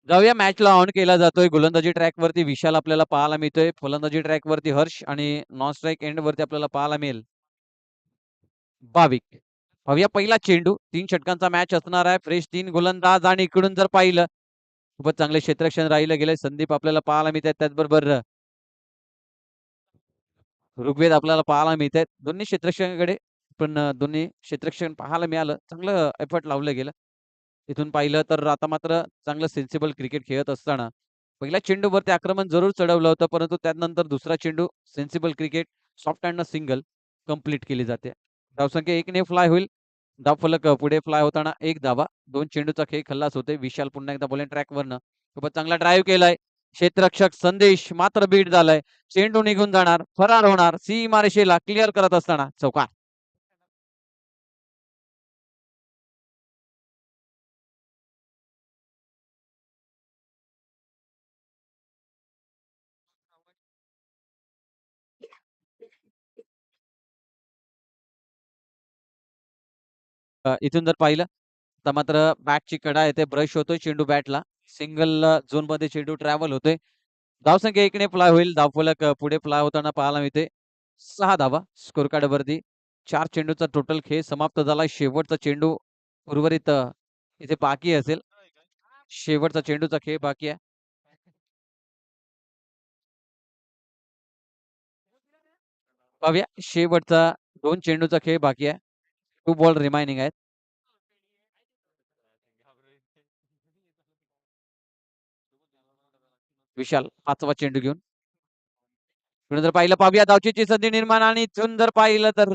जाऊया मॅचला ऑन केला जातोय. गोलंदाजी ट्रॅकवरती विशाल आपल्याला पाहायला मिळतोय. फलंदाजी ट्रॅकवरती हर्ष आणि नॉन स्ट्राईक एंडवरती आपल्याला पाहायला मिळेल भाविक. पाहूया पहिला चेंडू. 3 षटकांचा मॅच असणार आहे. फ्रेश 3 गोलंदाज आणि इकडून जर पाहिलं खूपच चांगले क्षेत्ररक्षण राहिलं गेले. संदीप आपल्याला पाहायला मिळतात. त्याचबरोबर ऋग्वेद आपल्याला पाहायला मिळतात. दोन्ही क्षेत्ररक्षकाकडे पण दोन्ही क्षेत्ररक्षण पाहायला मिळालं. चांगलं एफर्ट लावलं गेलं. इथून पाहिलं तर आता मात्र चांगलं सेन्सिबल क्रिकेट खेळत असताना पहिल्या चेंडूवरती आक्रमण जरूर चढवलं होतं, परंतु त्यानंतर दुसरा चेंडू सेन्सिबल क्रिकेट सॉफ्ट हँडनं सिंगल कंप्लीट केली जाते. धावसंख्या 1 ने फ्लाय होईल. धावफलक पुढे फ्लाय होताना 1 धावा. 2 चेंडूचा खेळ खल्लास होते. विशाल पुन्हा एकदा बॉलिंग ट्रॅकवरनं खूपच चांगला ड्राईव्ह केलाय. क्षेत्ररक्षक संदेश मात्र बीट झालाय. चेंडू निघून जाणार, फरार होणार. सीमारेषेला क्लिअर करत असताना चौकार. इथून जर पाहिलं तर मात्र बॅटची कडा येते, ब्रश होतोय चेंडू बॅटला. सिंगल झोनमध्ये चेंडू ट्रॅव्हल होतोय. धावसंख्या 1 ने फ्लाय होईल. धावफलक पुढे फ्लाय होताना पाहायला मिळते. 6 धावा स्कोर कार्डवरती. 4 चेंडूचा टोटल खेळ समाप्त झाला. शेवटचा चेंडू उर्वरित इथे बाकी असेल. शेवटचा चेंडूचा खेळ बाकी आहे. पाहूया शेवटचा 2 चेंडूचा खेळ बाकी आहे. 2 बॉल रिमाइनिंग आहेत. विशाल 5वा चेंडू घेऊन. पुढे जर पाहिलं पाहूया धावचीची संधी निर्माण आणि इथून जर पाहिलं तर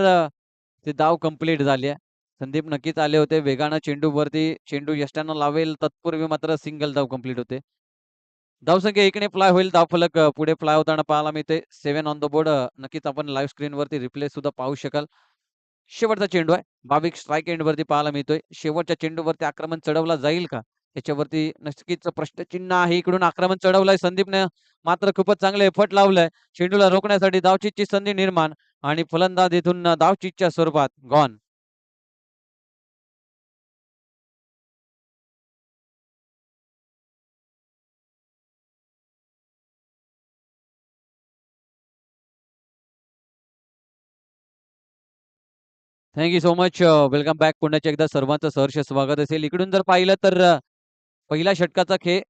ते धाव कंप्लीट झाली आहे. संदीप नक्कीच आले होते वेगानं चेंडूवरती. चेंडू यष्ट्यानं लावेल तत्पूर्वी मात्र सिंगल धाव कंप्लीट होते. धावसंख्या 1 ने फ्लाय होईल. धावफलक पुढे फ्लाय होताना पाहायला मिळते. 7 ऑन द बोर्ड. नक्कीच आपण लाईव्ह स्क्रीनवरती रिप्ले सुद्धा पाहू शकाल. शेवटचा चेंडू आहे. भाविक स्ट्राईक एंडवरती पाहायला मिळतोय. शेवटच्या चेंडूवरती आक्रमण चढवला जाईल का? याच्यावरती नक्कीच प्रश्नचिन्ह आहे. इकडून आक्रमण चढवलंय संदीपने मात्र खूपच चांगले एफर्ट लावलंय. चेंडूला रोखण्यासाठी धावचीतची संधी निर्माण आणि फलंदाज इथून धावचीतच्या स्वरूपात gone. Thank you so much. Welcome back. पुन्हा एकदा सर्वांचं सहर्ष स्वागत असेल. इकडून जर पाहिलं तर पहिल्या षटकाचा खेळ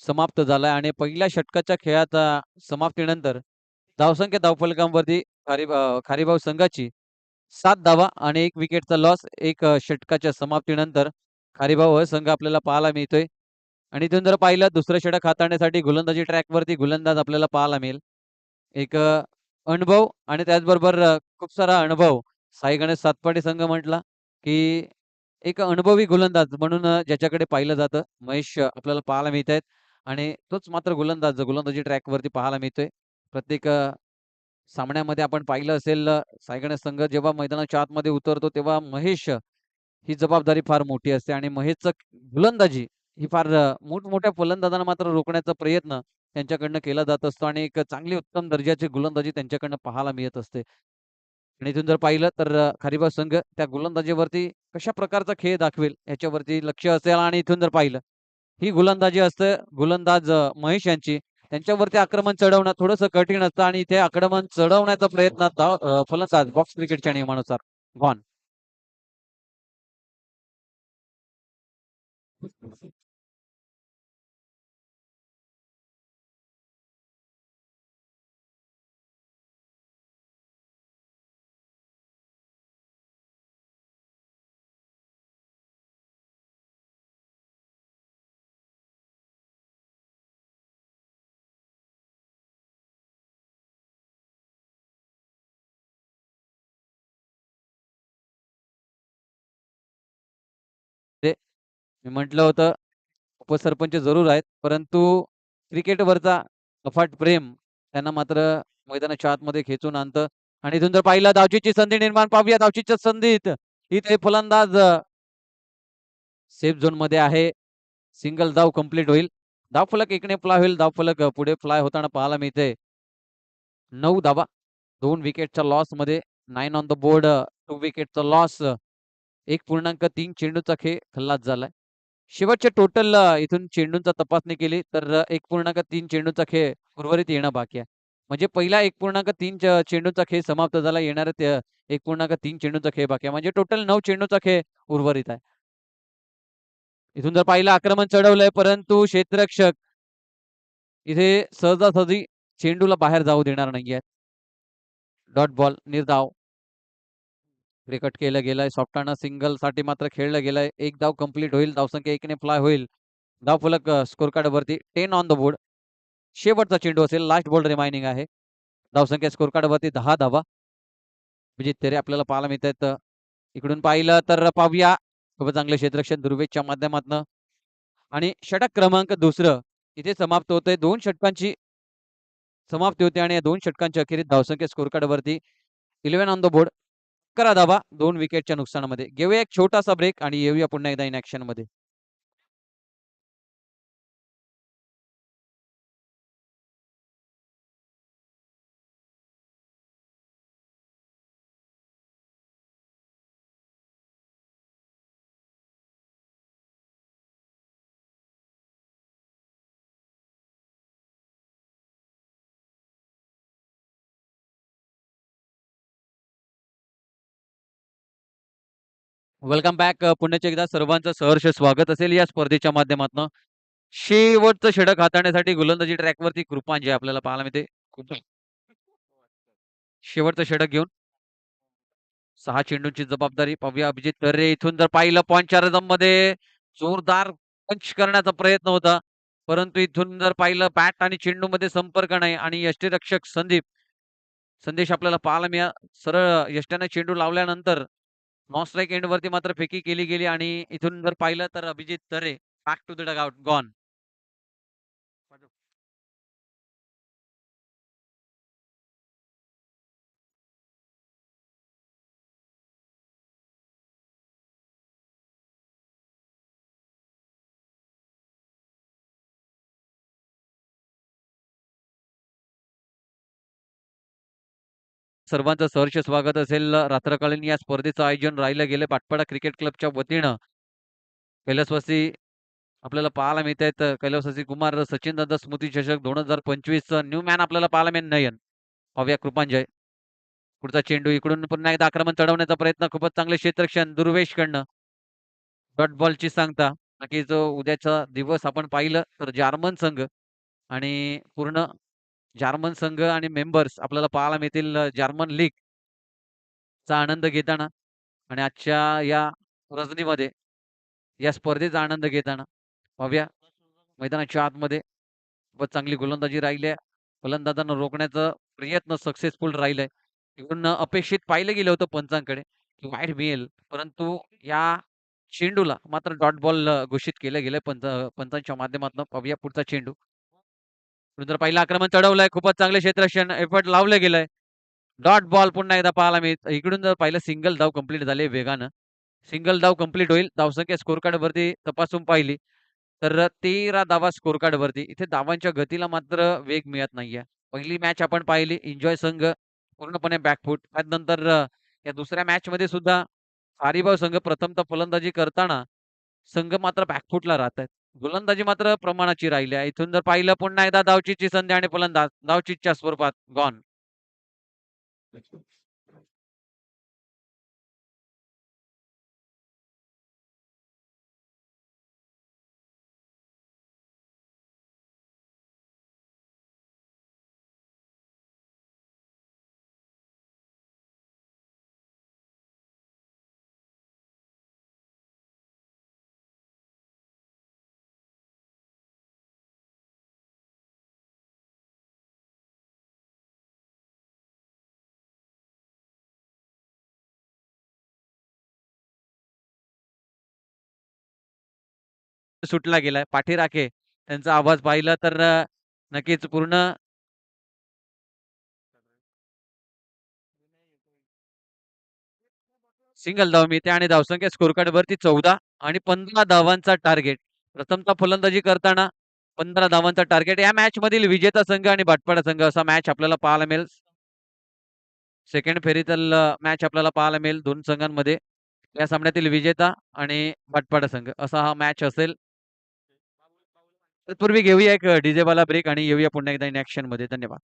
समाप्त झालाय आणि पहिल्या षटकाच्या खेळाचा समाप्तीनंतर धावसंख्या धावफलकांवरती खारीभाऊ संघाची 7 धावा आणि 1 विकेटचा लॉस. एक षटकाच्या समाप्तीनंतर खारीभाऊ हा संघ आपल्याला पाहायला मिळतोय. आणि इथून जर पाहिलं दुसरं षटक हाताळण्यासाठी गोलंदाजी ट्रॅकवरती गोलंदाज आपल्याला पाहायला मिळेल. एक अनुभव आणि त्याचबरोबर खूप सारा अनुभव. साई गणेश सातपाडी संघ म्हटला, की एक अनुभवी गोलंदाज म्हणून ज्याच्याकडे पाहिलं जातं महेश आपल्याला पाहायला मिळत आहेत आणि तोच मात्र गोलंदाज गोलंदाजी ट्रॅकवरती पाहायला मिळतोय. प्रत्येक सामन्यामध्ये आपण पाहिलं असेल साई गणेश संघ जेव्हा मैदानाच्या आतमध्ये उतरतो तेव्हा महेश ही जबाबदारी फार मोठी असते आणि महेशचं गोलंदाजी ही फार मोठमोठ्या फलंदाजांना मात्र रोखण्याचा प्रयत्न त्यांच्याकडनं केला जात असतो आणि एक चांगली उत्तम दर्जाची गोलंदाजी त्यांच्याकडनं पाहायला मिळत असते. आणि इथून जर पाहिलं तर खारीबा संघ त्या गोलंदाजीवरती कशा प्रकारचा खेळ दाखवेल याच्यावरती लक्ष असेल आणि इथून जर पाहिलं ही गोलंदाजी असते गोलंदाज महेश यांची त्यांच्यावरती आक्रमण चढवणं थोडंसं कठीण असतं आणि इथे आक्रमण चढवण्याचा प्रयत्न फलंदाज बॉक्स क्रिकेटच्या नियमानुसार गॉन. ते मी म्हटलं होतं उपसरपंच जरूर आहेत, परंतु क्रिकेटवरचा अफाट प्रेम त्यांना मात्र मैदानाच्या आतमध्ये खेचून आणतं. आणि इथून जर पाहिलं धावचीची संधी निर्माण पाहूया धावचीच्या संधीत इथे फलंदाज सेफ झोन मध्ये आहे. सिंगल धाव कंप्लीट होईल. धावफलक 1 ने फ्लाय होईल. धावफलक पुढे फ्लाय होताना पाहायला मिळते. 9 धावा. 2 विकेटच्या लॉस मध्ये 9 ऑन द बोर्ड. 2 विकेटचा लॉस. 1.3 चेंडूचा खेळ खल्लास झालाय. शेवटच्या टोटल इथून चेंडूंचा तपासणी केली तर 1.3 चेंडूचा खेळ उर्वरित येणं बाकी आहे. म्हणजे पहिला 1.3 चेंडूचा खेळ समाप्त झाला. येणाऱ्या त्या 1.3 चेंडूचा खेळ बाकी आहे. म्हणजे टोटल 9 चेंडूचा खेळ उर्वरित आहे. इथून जर पाहिलं आक्रमण चढवलंय परंतु क्षेत्ररक्षक इथे सहजासहजी चेंडूला बाहेर जाऊ देणार नाहीये. Dot ball निर्धाव. क्रिकेट केलं गेलंय. सॉफ्टाना सिंगल साठी मात्र खेळलं गेलंय. एक धाव कंप्लीट होईल. धावसंख्या 1 ने फ्लाय होईल. धावफलक स्कोर कार्ड वरती 10 ऑन द बोर्ड. शेवटचा चेंडू असेल. लास्ट बॉल रिमाइनिंग आहे. धावसंख्या स्कोर कार्ड वरती 10 धावा. अभिजित तेरे आपल्याला पाहायला मिळत आहेत. इकडून पाहिलं तर पाहूया खूप चांगले क्षेत्ररक्षण दुर्वेशच्या माध्यमातून आणि षटक क्रमांक दुसरं इथे समाप्त होतंय. 2 षटकांची समाप्ती होते आणि या 2 षटकांच्या अखेरीस धावसंख्या स्कोर कार्ड वरती 11 ऑन द बोर्ड. 11 धावा 2 विकेटच्या नुकसानामध्ये. घेऊया एक छोटासा ब्रेक आणि येऊया पुन्हा एकदा इन ऍक्शन मध्ये. Welcome back. पुण्याच्या एकदा सर्वांचं सहर्ष स्वागत असेल या स्पर्धेच्या माध्यमातून. शेवटचं षटक हाताळण्यासाठी गोलंदाजी ट्रॅकवरती कृपांजे आपल्याला पाहायला मिळते. शेवटचं षटक घेऊन 6 चेंडूंची जबाबदारी पाहूया. अभिजित तर्रे इथून जर पाहिलं पॉइंटच्या रदम मध्ये जोरदार पंच करण्याचा प्रयत्न होता. परंतु इथून जर पाहिलं बॅट आणि चेंडू मध्ये संपर्क नाही आणि यष्टीरक्षक संदेश आपल्याला पाहायला मिळा. सरळ यष्ट्याने चेंडू लावल्यानंतर नॉन स्ट्राईक एंड वरती मात्र फेकी केली गेली आणि इथून जर पाहिलं तर Abhijit Tare back to the dugout gone. सर्वांचं सहर्ष स्वागत असेल. रात्रकालीन या स्पर्धेचं आयोजन राहिलं गेलं पाटपाडा क्रिकेट क्लबच्या वतीनं कैलासवासी आपल्याला पाहायला मिळत आहेत. कैलासवासी कुमार सचिन दादा स्मृती चषक 2025 न्यू मॅन आपल्याला पाहायला मिळत नयन हव्या कृपांजय. पुढचा चेंडू इकडून पुन्हा एकदा आक्रमण चढवण्याचा प्रयत्न. खूपच चांगले क्षेत्ररक्षण दुर्वेश कडनं. डॉट बॉलची सांगता नक्कीच उद्याचा दिवस आपण पाहिलं तर जर्मन संघ आणि पूर्ण जर्मन संघ आणि मेंबर्स आपल्याला पाहायला मिळतील जर्मन लीग चा आनंद घेताना आणि आजच्या या रजनीमध्ये या स्पर्धेचा आनंद घेताना पाहूया. मैदानाच्या आतमध्ये खूपच चांगली गोलंदाजी राहिली आहे. फलंदाजांना रोखण्याचा प्रयत्न सक्सेसफुल राहिलाय. इकडून अपेक्षित पाहिलं गेलं होतं पंचांकडे की वाईट मिळेल परंतु या चेंडूला मात्र डॉट बॉल घोषित केलं गेलं पंचांच्या माध्यमातून. पाहूया पुढचा चेंडू. इकडून जर पहिलं आक्रमण चढवलंय खूपच चांगले क्षेत्ररक्षण एफर्ट लावलं गेलंय. डॉट बॉल पुन्हा एकदा पाहायला मिळत. इकडून जर पाहिलं सिंगल धाव कंप्लीट झाले वेगानं. सिंगल धाव कंप्लीट होईल. धावसंख्या स्कोर कार्ड वरती तपासून पाहिली तर 13 धावा स्कोर कार्ड वरती. इथे धावांच्या गतीला मात्र वेग मिळत नाहीये. पहिली मॅच आपण पाहिली एन्जॉय संघ पूर्णपणे बॅकफूट. त्यानंतर या दुसऱ्या मॅच मध्ये सुद्धा हरिभाव संघ प्रथमतः फलंदाजी करताना संघ मात्र बॅकफूटला राहत आहेत. गोलंदाजी मात्र प्रमाणाची राहिली आहे. इथून जर पाहिलं पुन्हा एकदा धावचीची संधी आणि फलंदाज धावचीच्या स्वरूपात गॉन. सुटला गेलाय. पाठीराखे त्यांचा आवाज पाहिला तर नक्कीच पूर्ण सिंगल धाव मिळते आणि धावसंख्या स्कोर कार्ड वरती 14 आणि 15 धावांचा टार्गेट. प्रथमतः फलंदाजी करताना 15 धावांचा टार्गेट. या मॅच मधील विजेता संघ आणि भाटपाडा संघ असा मॅच आपल्याला पाहायला मिळेल. सेकंड फेरीतील मॅच आपल्याला पाहायला मिळेल दोन संघांमध्ये. या सामन्यातील विजेता आणि बटपाडा संघ असा हा मॅच असेल. तत्पूर्वी घेऊया एक डीजे वाला ब्रेक आणि येऊया पुन्हा एकदा इन ॲक्शन मध्ये. धन्यवाद.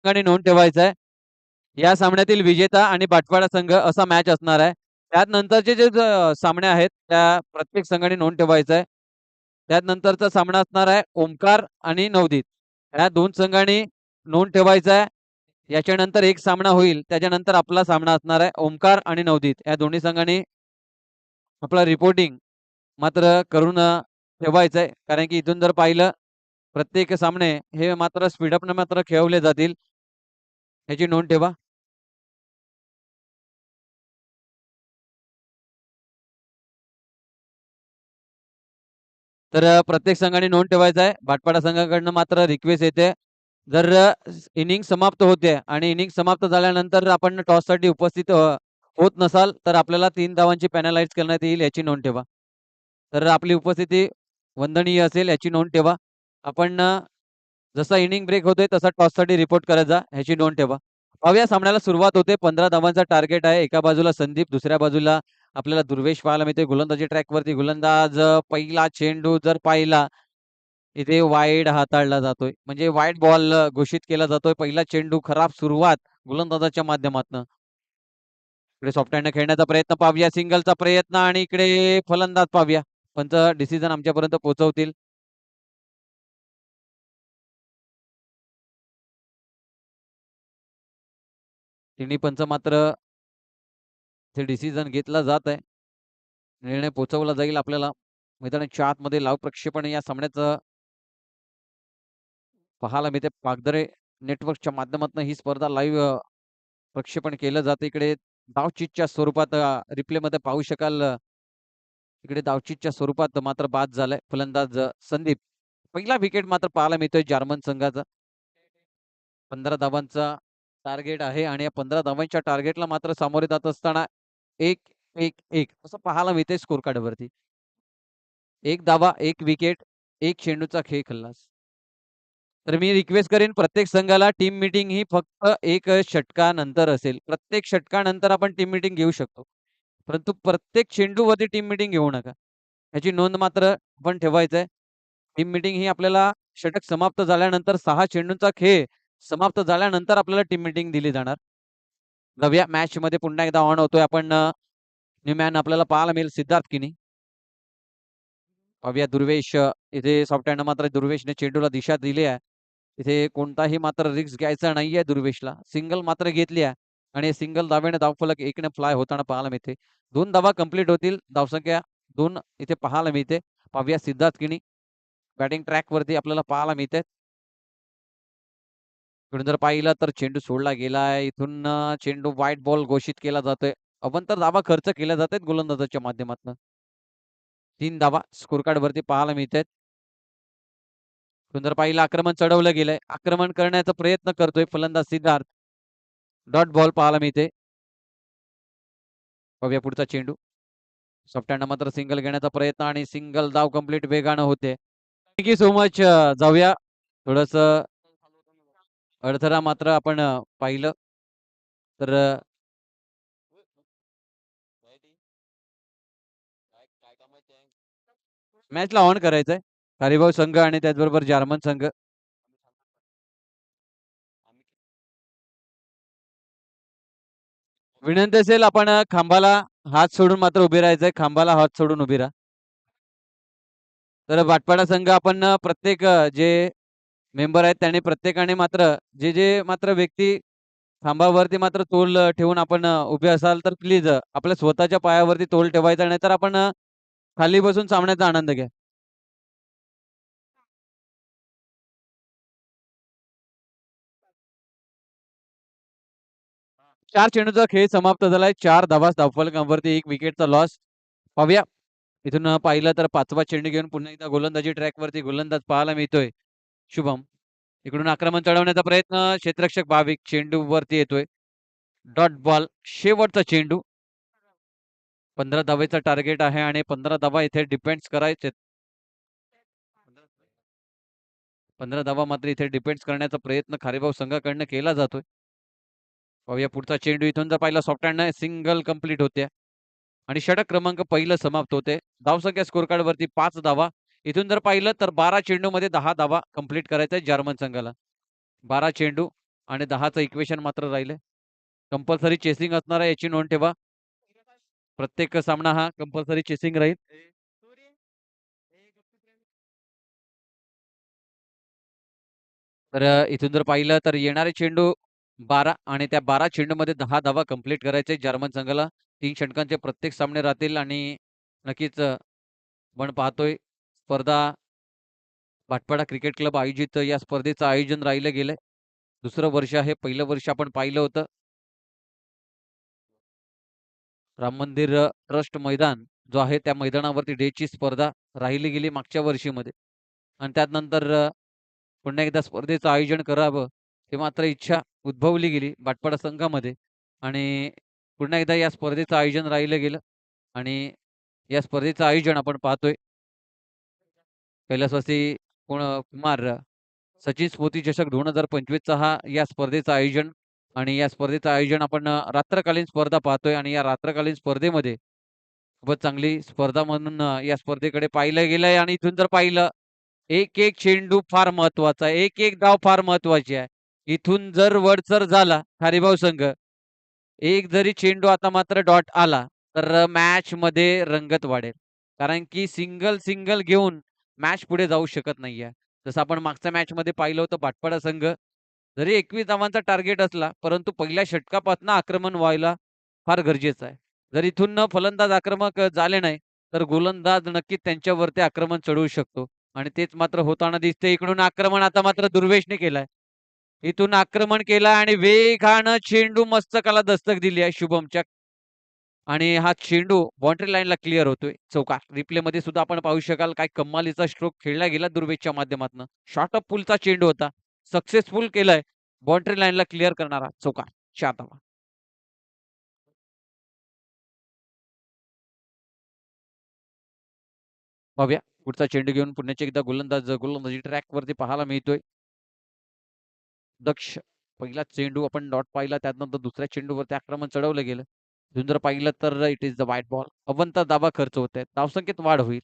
आणि नोंद ठेवायचा आहे. या सामन्यातील विजेता आणि बाटवाडा संघ असा मॅच असणार आहे. त्यानंतरचे जे सामने आहेत त्या प्रत्येक संघाने नोंद ठेवायचा आहे. त्यानंतरचा सामना असणार आहे ओमकार आणि नवदीप. या दोन संघांनी नोंद ठेवायचा आहे. याच्यानंतर एक सामना होईल. त्याच्यानंतर आपला सामना असणार आहे ओमकार आणि नवदीप. या दोन्ही संघांनी आपला रिपोर्टिंग मात्र करून ठेवायचं आहे. कारण की इथून जर पाहिलं प्रत्येक सामने हे मात्र स्पीडअपने मात्र खेळवले जातील. ह्याची नोंद ठेवा. तर प्रत्येक संघाने नोंद ठेवायचा आहे. भाटपाडा संघाकडनं मात्र रिक्वेस्ट येते. जर इनिंग समाप्त होते आणि इनिंग समाप्त झाल्यानंतर आपण टॉससाठी उपस्थित होत नसाल तर आपल्याला 3 धावांची पॅनलाइज करण्यात येईल याची नोंद ठेवा. तर आपली उपस्थिती वंदनीय असेल याची नोंद ठेवा. आपण जसा इनिंग ब्रेक होतोय तसा टॉससाठी रिपोर्ट करत जा ह्याची नोंद ठेवा. पाहूया सामन्याला सुरुवात होते. 15 धावांचा टार्गेट आहे. एका बाजूला संदीप, दुसऱ्या बाजूला आपल्याला दुर्वेश पाहायला मिळते. गोलंदाजी ट्रॅकवरती गोलंदाज पहिला चेंडू जर पाहिला इथे वाईड हाताळला जातोय. म्हणजे वाईड बॉल घोषित केला जातोय. पहिला चेंडू खराब सुरुवात गोलंदाजाच्या माध्यमातून. इकडे सॉफ्ट हँडने खेळण्याचा प्रयत्न पाहूया. सिंगलचा प्रयत्न आणि इकडे फलंदाज पाहूया. पंच डिसिजन आमच्यापर्यंत पोहोचवतील. तिन्ही पंच मात्र ते डिसिजन घेतला जात आहे. निर्णय पोहोचवला जाईल आपल्याला. मैदानाच्या आतमध्ये लाईव्ह प्रक्षेपण या सामन्याचं पाहायला मिळते. पागदरे नेटवर्कच्या माध्यमातून ही स्पर्धा लाईव्ह प्रक्षेपण केलं जातं. इकडे धावचीतच्या स्वरूपात रिप्लेमध्ये पाहू शकाल. इकडे धावचीतच्या स्वरूपात मात्र बाद झालाय फलंदाज संदीप. पहिला विकेट मात्र पाहायला मिळतोय जर्मन संघाचा. 15 धावांचा टार्गेट आहे आणि या 15 धावांच्या टार्गेटला मात्र सामोरे जात असताना 1-1-1 असं पाहायला मिळतंय स्कोर कार्डवरती. 1 धावा, 1 विकेट, 1 चेंडूचा खेळ खल्लास. तर मी रिक्वेस्ट करेन प्रत्येक संघाला टीम मीटिंग ही फक्त 1 षटकानंतर असेल. प्रत्येक षटकानंतर आपण टीम मीटिंग घेऊ शकतो. परंतु प्रत्येक चेंडूवरती टीम मीटिंग घेऊ नका. याची नोंद मात्र आपण ठेवायचं आहे. टीम मीटिंग ही आपल्याला षटक समाप्त झाल्यानंतर 6 चेंडूंचा खेळ समाप्त झाल्यानंतर आपल्याला टीम मीटिंग दिली जाणार. नव्या मॅचमध्ये पुन्हा एकदा ऑन होतोय आपण. न्यू मॅन आपल्याला पाहायला मिळेल सिद्धार्थ किनी. पाहूया दुर्वेश इथे सॉफ्ट हँड मात्र दुर्वेशने चेंडूला दिशा दिली आहे. इथे कोणताही मात्र रिस्क घ्यायचा नाहीये दुर्वेशला. सिंगल मात्र घेतली आहे आणि सिंगल धावेने धावफलक 1 फ्लाय होताना पाहायला मिळते. 2 धावा कंप्लीट होतील. धावसंख्या 2 इथे पाहायला मिळते. पाहूया सिद्धार्थ किनी बॅटिंग ट्रॅकवरती आपल्याला पाहायला मिळते. इकडून जर पाहिलं तर चेंडू सोडला गेलाय. इथून चेंडू व्हाईट बॉल घोषित केला जातोय. अवंतर धावा खर्च केल्या जात आहेत गोलंदाजाच्या माध्यमातून. 3 धावा स्कोर कार्ड वरती पाहायला मिळतात. सुंदर पाहिलं आक्रमण चढवलं गेलंय. आक्रमण करण्याचा प्रयत्न करतोय फलंदाज सिद्धार्थ. डॉट बॉल पाहायला मिळते. बघूया पुढचा चेंडू. सॉफ्ट हँड मात्र सिंगल घेण्याचा प्रयत्न आणि सिंगल धाव कंप्लीट वेगानं होते. Thank you so much. जाऊया थोडस अडथळा मात्र आपण पाहिलं तर मॅचला ऑन करायचंय. हरिभाऊ संघ आणि त्याचबरोबर जर्मन संघ. विनंती असेल आपण खांबाला हात सोडून मात्र उभे राहायचंय. खांबाला हात सोडून उभी राहा. तर वाटपाडा संघ आपण प्रत्येक जे मेंबर आहेत त्यांनी प्रत्येकाने मात्र जे मात्र व्यक्ती खांबावरती मात्र तोल ठेवून आपण उभे असाल तर प्लीज आपल्या स्वतःच्या पायावरती तोल ठेवायचा नाही तर आपण खाली बसून सामन्याचा आनंद घ्या. 4 चेंडूचा खेळ समाप्त झालाय. 4 धावा धावफलकावरती 1 विकेटचा लॉस. पाहूया इथून पाहिलं तर 5वा चेंडू घेऊन पुन्हा एकदा गोलंदाजी ट्रॅकवरती गोलंदाज पाहायला मिळतोय शुभम. इकडून आक्रमण चढवण्याचा प्रयत्न क्षेत्ररक्षक भाविक चेंडूवरती येतोय. डॉट बॉल शेवटचा चेंडू. 15 धावेचा टार्गेट आहे आणि 15 धावा इथे डिपेंड्स करायचे. 15 धावा मात्र इथे डिपेंड्स करण्याचा प्रयत्न खारेबाव संघाकडनं केला जातोय. पाहूया पुढचा चेंडू इथून जर पाहिला सॉफ्ट हँड सिंगल कंप्लीट होते आणि षटक क्रमांक पहिलं समाप्त होते. धावसंख्या स्कोर कार्ड वरती 5 धावा. इथून जर पाहिलं तर 12 चेंडू मध्ये 10 धावा कंप्लीट करायचा आहे जर्मन संघाला. 12 चेंडू आणि 10चं इक्वेशन मात्र राहिले. कंपल्सरी चेसिंग असणार आहे याची नोंद ठेवा. प्रत्येक सामना हा कंपल्सरी चेसिंग राहील. तर इथून जर पाहिलं तर येणारे चेंडू 12 आणि त्या 12 चेंडूमध्ये 10 धावा कंप्लीट करायचे जर्मन संघाला. 3 षटकांचे प्रत्येक सामने राहतील आणि नक्कीच आपण पाहतोय स्पर्धा भाटपाडा क्रिकेट क्लब आयोजित या स्पर्धेचं आयोजन राहिलं गेलंय. दुसरं वर्ष आहे. पहिलं वर्ष आपण पाहिलं होतं राम मंदिर ट्रस्ट मैदान जो आहे त्या मैदानावरती डेची स्पर्धा राहिली गेली मागच्या वर्षीमध्ये आणि त्यानंतर पुन्हा एकदा स्पर्धेचं आयोजन करावं ही मात्र इच्छा उद्भवली गेली बाटपाडा संघामध्ये आणि पुन्हा एकदा या स्पर्धेचं आयोजन राहिलं गेलं आणि या स्पर्धेचं आयोजन आपण पाहतोय कैलासवासी कुमार सचिन स्मृती चषक 2025 चा हा या स्पर्धेचं आयोजन आणि या स्पर्धेचं आयोजन आपण रात्रकालीन स्पर्धा पाहतोय आणि या रात्रकालीन स्पर्धेमध्ये खूपच चांगली स्पर्धा म्हणून या स्पर्धेकडे पाहिलं गेलंय आणि इथून जर पाहिलं एक एक चेंडू फार महत्वाचा आहे. एक एक धाव फार महत्वाची आहे. इथून जर वरचढ झाला हरिभाऊ संघ एक जरी चेंडू आता मात्र डॉट आला तर मॅच मध्ये रंगत वाढेल. कारण की सिंगल सिंगल घेऊन मॅच पुढे जाऊ शकत नाहीये. जसं आपण मागच्या मॅच मध्ये पाहिलं होतं भाटपाडा संघ जरी 21 धावांचा टार्गेट असला परंतु पहिल्या षटकापासून आक्रमण व्हायला फार गरजेचं आहे. जर इथून फलंदाज आक्रमक झाले नाही तर गोलंदाज नक्कीच त्यांच्यावरती आक्रमण चढवू शकतो आणि तेच मात्र होताना दिसते. इकडून आक्रमण आता मात्र दुर्वेशने केलाय. इथून आक्रमण केलं आणि वेगानं चेंडू मस्तकाला दस्तक दिली आहे शुभमच्या आणि हा चेंडू बाउंड्री लाईनला क्लिअर होतोय चौकार. रिप्ले मध्ये सुद्धा आपण पाहू शकाल काय कमालीचा स्ट्रोक खेळला गेला दुर्वेशच्या माध्यमातून. शॉर्ट ऑफ पुलचा चेंडू होता. सक्सेसफुल केलाय. बाउंड्री लाईनला क्लिअर करणारा चौकार. 4 धावा. पाहूया पुढचा चेंडू घेऊन पुण्याचे एकदा गोलंदाजी ट्रॅक वरती पाहायला मिळतोय. दक्ष पहिला चेंडू आपण डॉट पाहिला त्यानंतर दुसऱ्या चेंडूवरती आक्रमण चढवलं गेलं. इथून जर पाहिलं तर it is the white ball. Avant धावा खर्च होत आहेत. धावसंख्येत वाढ होईल.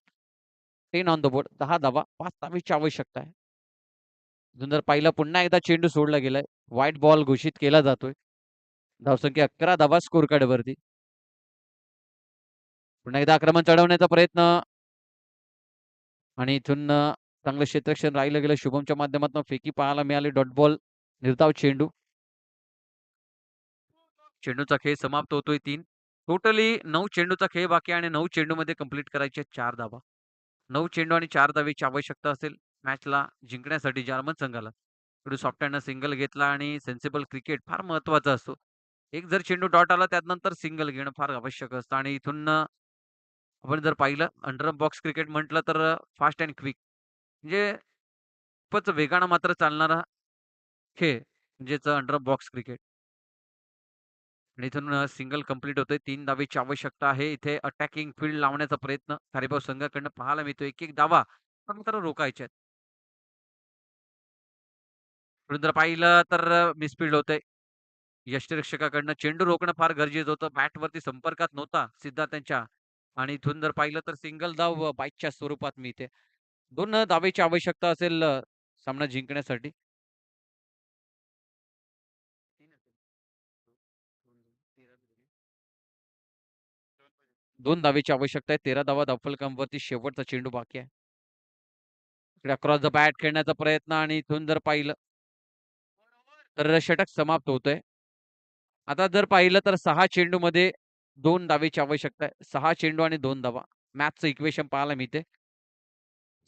10 ऑन द बोर्ड 10 धावा 5 धावेची आवश्यकता आहे. इथून जर पाहिलं पुन्हा एकदा चेंडू सोडला गेलाय. व्हाईट बॉल घोषित केला जातोय. धावसंख्या 11 धावा स्कोर कार्ड वरती. पुन्हा एकदा आक्रमण चढवण्याचा प्रयत्न आणि इथून चांगलं क्षेत्ररक्षण राहिलं गेलं शुभमच्या माध्यमातून फेकी पाहायला मिळाली. डॉट बॉल निर्धाव चेंडू. चेंडूचा खेळ समाप्त होतोय 3. टोटली 9 चेंडूचा खेळ बाकी आणि 9 चेंडूमध्ये कंप्लीट करायचे 4 धावा. 9 चेंडू आणि 4 धावेची आवश्यकता असेल मॅचला जिंकण्यासाठी जर्मन संघाला. पुढे सॉफ्ट हँडनं सिंगल घेतला आणि सेन्सिबल क्रिकेट फार महत्वाचा असतो. एक जर चेंडू डॉट आला त्यानंतर सिंगल घेणं फार आवश्यक असतं आणि इथून आपण जर पाहिलं अंडर बॉक्स क्रिकेट म्हटलं तर फास्ट अँड क्विक म्हणजे खूपच वेगानं मात्र चालणारा खेळ म्हणजेच अंडर बॉक्स क्रिकेट. आणि इथून सिंगल कंप्लीट होतोय. 3 धावेची आवश्यकता आहे. इथे अटॅकिंग फील्ड लावण्याचा प्रयत्न खारेपाव संघाकडनं पाहायला मिळतो. एक-एक धावा मात्र रोखायच्या आहेत. म्हणून जर पाहिलं तर मिसफील्ड होतंय. यष्टिरक्षकाकडनं चेंडू रोखणं फार गरजेचं होतं. बॅटवरती संपर्कात नव्हता सिद्धार्थ त्यांच्या आणि इथून जर पाहिलं तर सिंगल धाव बाईकच्या स्वरूपात मिळते. 2 धावेची आवश्यकता असेल सामना जिंकण्यासाठी. 2 धावेची आवश्यकता आहे. 13 धावा धावफलकावरती शेवटचा चेंडू बाकी आहे. अक्रॉस द बॅट खेळण्याचा प्रयत्न आणि इथून जर पाहिलं तर षटक समाप्त होतंय. आता जर पाहिलं तर 6 चेंडूमध्ये 2 धावेची आवश्यकता आहे. 6 चेंडू आणि 2 धावा. मॅथ्सचं इक्वेशन पाहायला मिळते.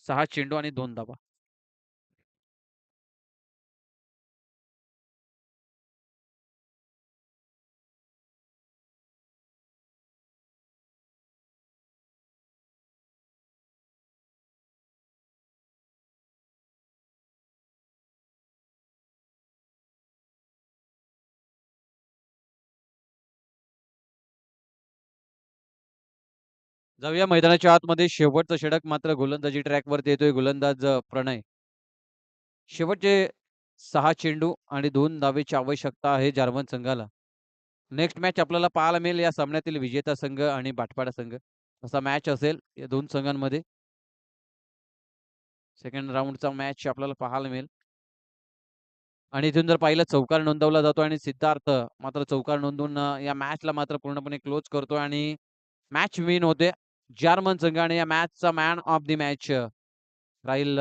6 चेंडू आणि 2 धावा. जाऊया मैदानाच्या आतमध्ये. शेवटचं षटक मात्र गोलंदाजी ट्रॅकवरती येतोय गोलंदाज प्रणय. शेवटचे 6 चेंडू आणि 2 धावेची आवश्यकता आहे जर्मन संघाला. नेक्स्ट मॅच आपल्याला पाहायला मिळेल या सामन्यातील विजेता संघ आणि बाटपाडा संघ असा मॅच असेल या दोन संघांमध्ये. सेकंड राउंडचा मॅच आपल्याला पाहायला मिळेल. आणि इथून जर पाहिलं चौकार नोंदवला जातो आणि सिद्धार्थ मात्र चौकार नोंदवून या मॅचला मात्र पूर्णपणे क्लोज करतो आणि मॅच विन होते जर्मन संघ आणि या मॅचचा मॅन ऑफ द मॅच राहील